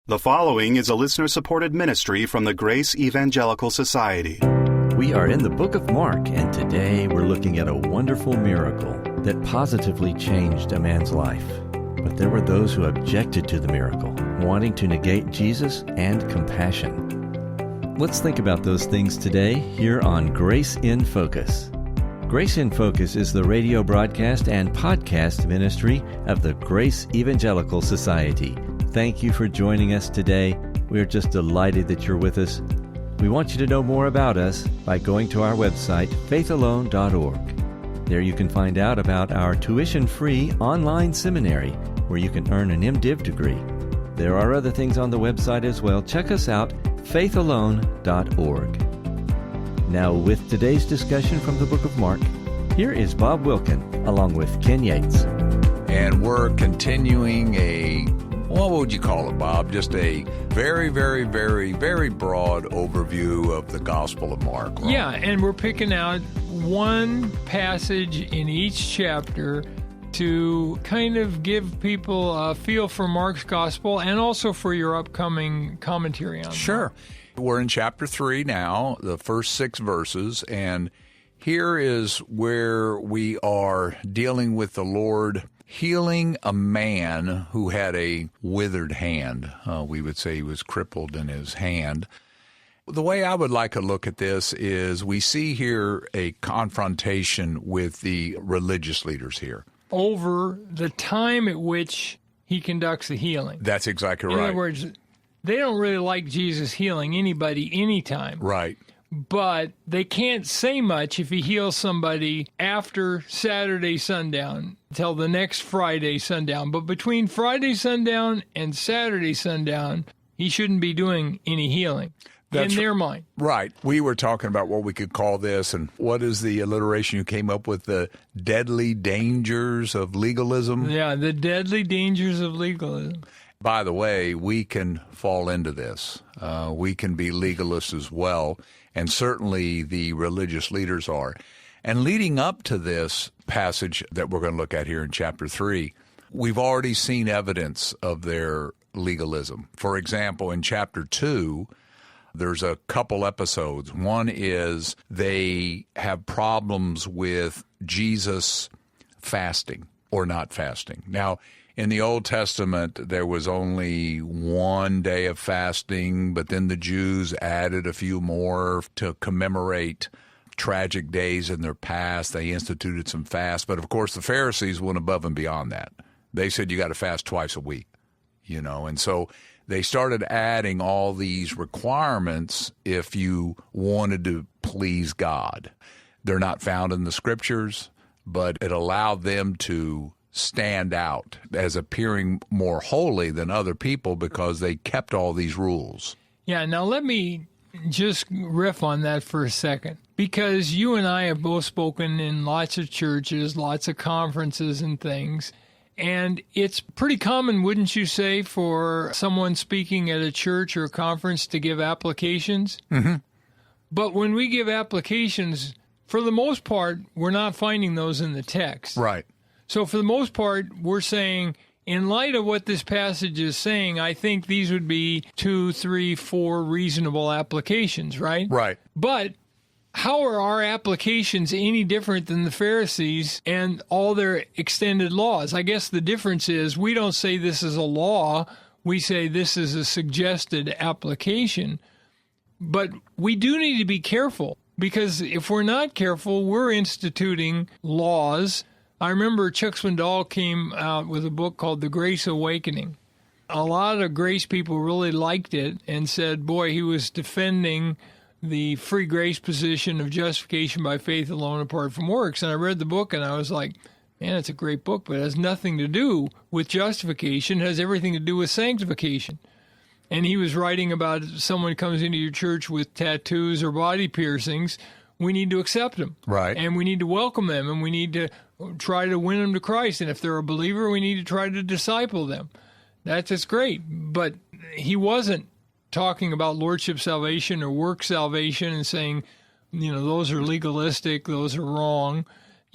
The following is a listener-supported ministry from the Grace Evangelical Society. We are in the book of Mark, and today we're looking at a wonderful miracle that positively changed a man's life. But there were those who objected to the miracle, wanting to negate Jesus and compassion. Let's think about those things today here on Grace in Focus. Grace in Focus is the radio broadcast and podcast ministry of the Grace Evangelical Society. Thank you for joining us today. We are just delighted that you're with us. We want you to know more about us by going to our website, faithalone.org. There you can find out about our tuition-free online seminary where you can earn an MDiv degree. There are other things on the website as well. Check us out, faithalone.org. Now, with today's discussion from the book of Mark, here is Bob Wilkin along with Ken Yates. And we're continuing what would you call it, Bob? Just a very, very, very, very broad overview of the Gospel of Mark. Right? Yeah, and we're picking out one passage in each chapter to kind of give people a feel for Mark's Gospel and also for your upcoming commentary on it. Sure. We're in chapter 3 now, the first 6 verses, and here is where we are dealing with the Lord healing a man who had a withered hand. We would say he was crippled in his hand. The way I would like to look at this is we see here a confrontation with the religious leaders here. Over the time at which he conducts the healing. That's exactly right. In other words, they don't really like Jesus healing anybody anytime. Right. But they can't say much if he heals somebody after Saturday sundown till the next Friday sundown. But between Friday sundown and Saturday sundown, he shouldn't be doing any healing in their mind. Right. We were talking about what we could call this, and what is the alliteration you came up with? The deadly dangers of legalism? Yeah, the deadly dangers of legalism. By the way, we can fall into this. We can be legalists as well, and certainly the religious leaders are. And leading up to this passage that we're going to look at here in chapter 3, we've already seen evidence of their legalism. For example, in chapter 2, there's a couple episodes. One is they have problems with Jesus fasting or not fasting. Now, in the Old Testament, there was only one day of fasting, but then the Jews added a few more to commemorate tragic days in their past. They instituted some fasts. But, of course, the Pharisees went above and beyond that. They said you got to fast twice a week, and so they started adding all these requirements if you wanted to please God. They're not found in the Scriptures, but it allowed them to stand out as appearing more holy than other people because they kept all these rules. Yeah, now let me just riff on that for a second, because you and I have both spoken in lots of churches, lots of conferences and things, and it's pretty common, wouldn't you say, for someone speaking at a church or a conference to give applications? Mm-hmm. But when we give applications, for the most part, we're not finding those in the text. Right. So for the most part, we're saying, in light of what this passage is saying, I think these would be 2, 3, 4 reasonable applications, right? Right. But how are our applications any different than the Pharisees and all their extended laws? I guess the difference is we don't say this is a law. We say this is a suggested application. But we do need to be careful, because if we're not careful, we're instituting laws. I remember Chuck Swindoll came out with a book called The Grace Awakening. A lot of grace people really liked it and said, boy, he was defending the free grace position of justification by faith alone apart from works. And I read the book and I was like, man, it's a great book, but it has nothing to do with justification. It has everything to do with sanctification. And he was writing about someone comes into your church with tattoos or body piercings. We need to accept them. Right. And we need to welcome them, and we need to try to win them to Christ. And if they're a believer, we need to try to disciple them. That's great. But he wasn't talking about lordship salvation or work salvation and saying, those are legalistic, those are wrong.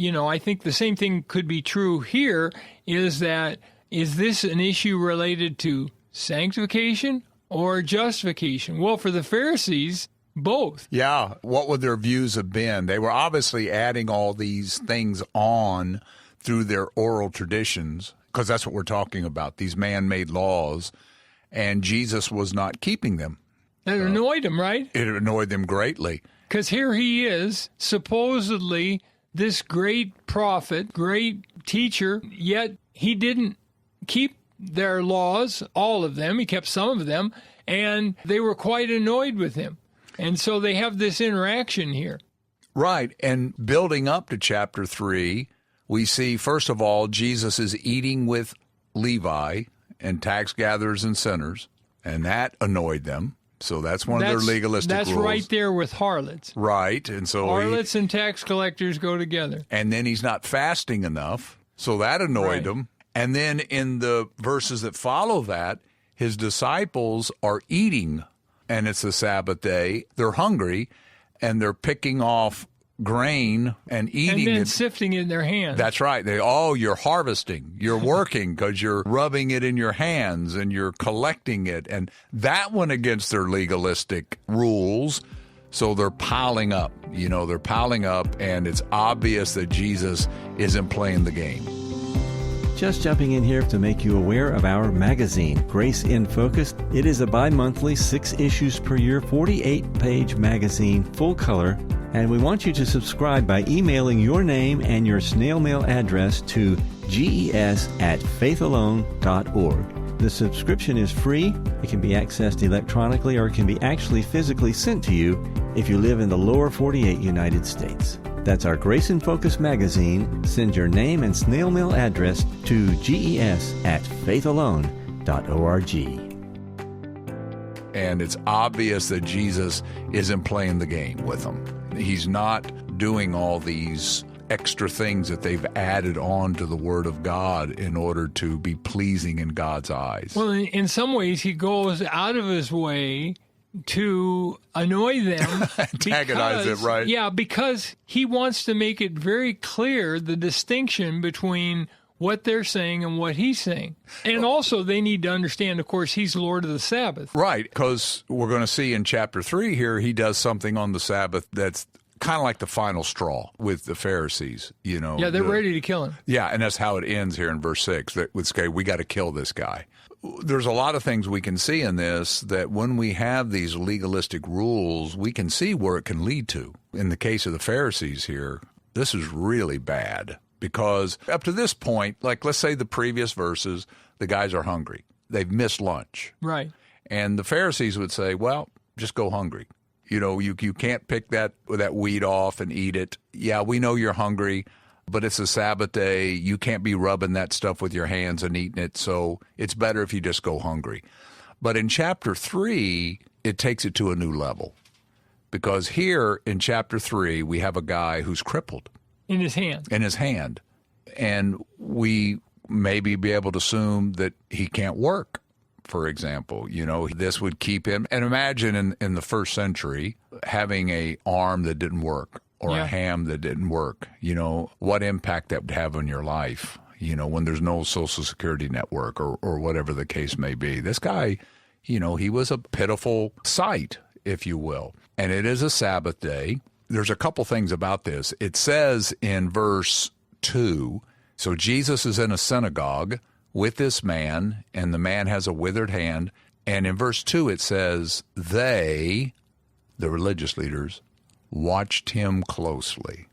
I think the same thing could be true here, is this an issue related to sanctification or justification? Well, for the Pharisees, both. Yeah. What would their views have been? They were obviously adding all these things on through their oral traditions, because that's what we're talking about, these man-made laws, and Jesus was not keeping them. It annoyed him, right? It annoyed them greatly. Because here he is, supposedly this great prophet, great teacher, yet he didn't keep their laws, all of them. He kept some of them, and they were quite annoyed with him. And so they have this interaction here. Right. And building up to chapter 3, we see, first of all, Jesus is eating with Levi and tax gatherers and sinners, and that annoyed them. So that's one of their legalistic rules. That's right there with harlots. Right. And so harlots and tax collectors go together. And then he's not fasting enough, so that annoyed them. And then in the verses that follow that, his disciples are eating, and it's the Sabbath day. They're hungry, and they're picking off grain and eating and then it. Sifting it in their hands. That's right. You're harvesting. You're working because you're rubbing it in your hands and you're collecting it. And that went against their legalistic rules. So they're piling up. They're piling up, and it's obvious that Jesus isn't playing the game. Just jumping in here to make you aware of our magazine, Grace in Focus. It is a bi-monthly, 6 issues per year, 48-page magazine, full color. And we want you to subscribe by emailing your name and your snail mail address to ges@faithalone.org. The subscription is free. It can be accessed electronically, or it can be actually physically sent to you if you live in the lower 48 United States. That's our Grace in Focus magazine. Send your name and snail mail address to ges@faithalone.org. And it's obvious that Jesus isn't playing the game with them. He's not doing all these extra things that they've added on to the Word of God in order to be pleasing in God's eyes. Well, in some ways, he goes out of his way to annoy them. Antagonize it, right? Yeah, because he wants to make it very clear the distinction between what they're saying and what he's saying. And also, they need to understand, of course, he's Lord of the Sabbath. Right, because we're going to see in chapter 3 here, he does something on the Sabbath that's kind of like the final straw with the Pharisees, Yeah, they're ready to kill him. Yeah, and that's how it ends here in verse 6, that would say, we got to kill this guy. There's a lot of things we can see in this, that when we have these legalistic rules, we can see where it can lead to. In the case of the Pharisees here, this is really bad. Because up to this point, like let's say the previous verses, the guys are hungry. They've missed lunch. Right. And the Pharisees would say, well, just go hungry. You can't pick that wheat off and eat it. Yeah, we know you're hungry, but it's a Sabbath day. You can't be rubbing that stuff with your hands and eating it, so it's better if you just go hungry. But in chapter 3, it takes it to a new level. Because here in chapter 3, we have a guy who's crippled. In his hand. And we maybe be able to assume that he can't work, for example. This would keep him. And imagine in the first century having an arm that didn't work or a hand that didn't work. What impact that would have on your life, when there's no Social Security network or whatever the case may be. This guy, he was a pitiful sight, if you will. And it is a Sabbath day. There's a couple things about this. It says in verse 2, so Jesus is in a synagogue with this man, and the man has a withered hand. And in verse 2, it says, they, the religious leaders, watched him closely.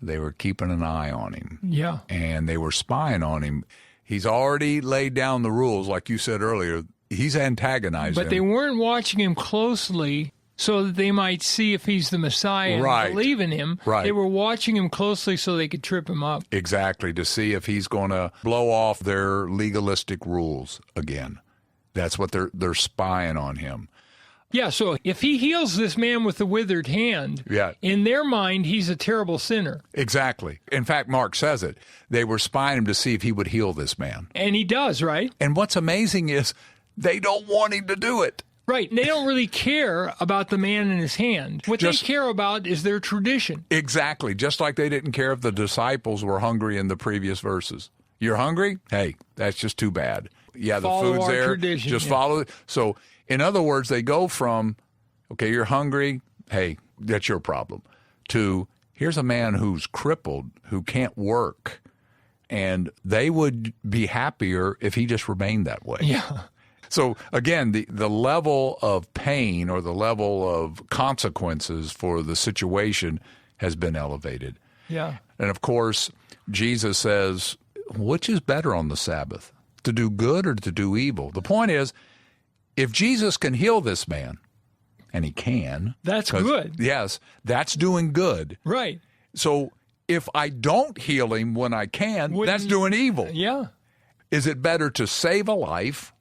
They were keeping an eye on him. Yeah. And they were spying on him. He's already laid down the rules, like you said earlier. He's antagonized But they weren't watching him closely so that they might see if he's the Messiah and believe in him. Right. They were watching him closely so they could trip him up. Exactly, to see if he's going to blow off their legalistic rules again. That's what they're spying on him. Yeah, so if he heals this man with the withered hand, in their mind, he's a terrible sinner. Exactly. In fact, Mark says it. They were spying him to see if he would heal this man. And he does, right? And what's amazing is they don't want him to do it. Right. They don't really care about the man in his hand. What they care about is their tradition. Exactly. Just like they didn't care if the disciples were hungry in the previous verses. You're hungry? Hey, that's just too bad. yeah, the Follow food's our there. tradition, Just yeah. follow it. So, in other words, they go from, okay, you're hungry. Hey, that's your problem. To, here's a man who's crippled, who can't work. And they would be happier if he just remained that way. Yeah. So again, the level of pain or the level of consequences for the situation has been elevated. Yeah. And of course, Jesus says, which is better on the Sabbath, to do good or to do evil? The point is, if Jesus can heal this man, and he can. That's good. Yes, that's doing good. Right. So if I don't heal him when I can, that's doing evil. Yeah. Is it better to save a life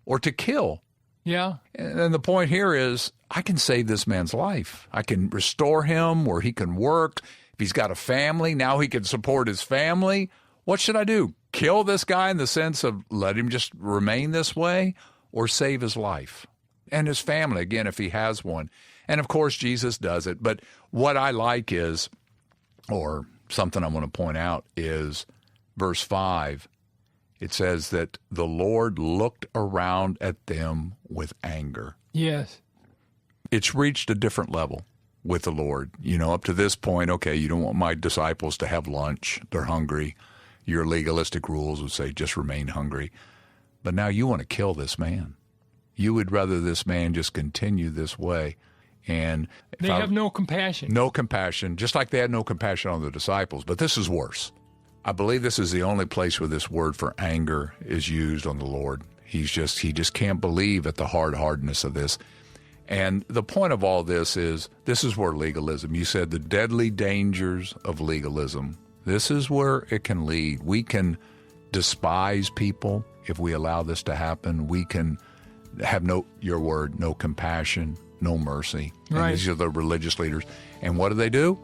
or to kill? Yeah. And the point here is, I can save this man's life. I can restore him where he can work. If he's got a family, now he can support his family. What should I do? Kill this guy in the sense of let him just remain this way, or save his life and his family, again, if he has one. And of course, Jesus does it. But what I like is, or something I want to point out is verse 5. It says that the Lord looked around at them with anger. Yes. It's reached a different level with the Lord. You know, up to this point, okay, you don't want my disciples to have lunch. They're hungry. Your legalistic rules would say just remain hungry. But now you want to kill this man. You would rather this man just continue this way. And they have no compassion. No compassion, just like they had no compassion on the disciples. But this is worse. I believe this is the only place where this word for anger is used on the Lord. He just can't believe at the hardness of this. And the point of all this is where legalism, you said the deadly dangers of legalism, this is where it can lead. We can despise people if we allow this to happen. We can have no compassion, no mercy. Right. And these are the religious leaders. And what do?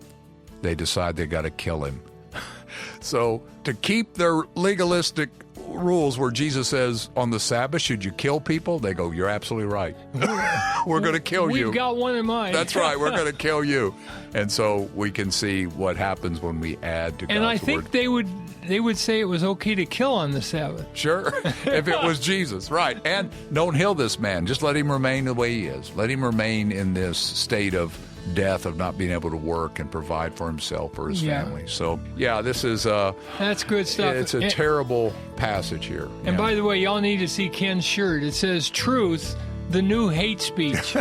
They decide they got to kill him. So to keep their legalistic rules where Jesus says on the Sabbath, should you kill people? They go, you're absolutely right. We're going to kill you. We've got one in mind. That's right. We're going to kill you. And so we can see what happens when we add to God's word. And I think they would say it was okay to kill on the Sabbath. Sure, if it was Jesus, right. And don't heal this man. Just let him remain the way he is. Let him remain in this state of death, of not being able to work and provide for himself or his family. So, yeah, this is that's good stuff. It's a terrible passage here. And by the way, y'all need to see Ken's shirt. It says, "Truth, the new hate speech."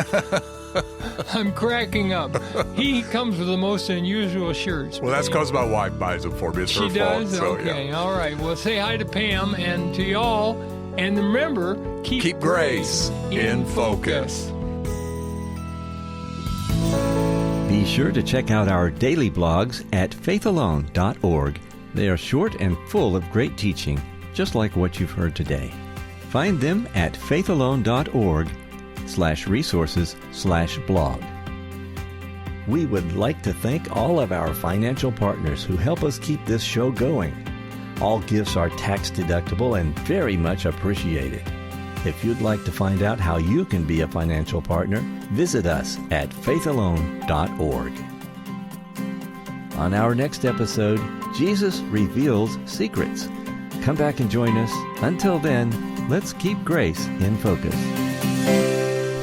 I'm cracking up. He comes with the most unusual shirts. Well, that's because my wife buys them for me. It's her she fault. does? So, okay, yeah. all right. Well, say hi to Pam and to y'all. And remember, keep grace in focus. Be sure to check out our daily blogs at faithalone.org. They are short and full of great teaching, just like what you've heard today. Find them at faithalone.org/resources/blog. We would like to thank all of our financial partners who help us keep this show going. All gifts are tax deductible and very much appreciated. If you'd like to find out how you can be a financial partner, visit us at faithalone.org. On our next episode, Jesus reveals secrets. Come back and join us. Until then, let's keep grace in focus.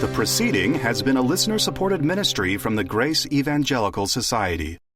The proceeding has been a listener-supported ministry from the Grace Evangelical Society.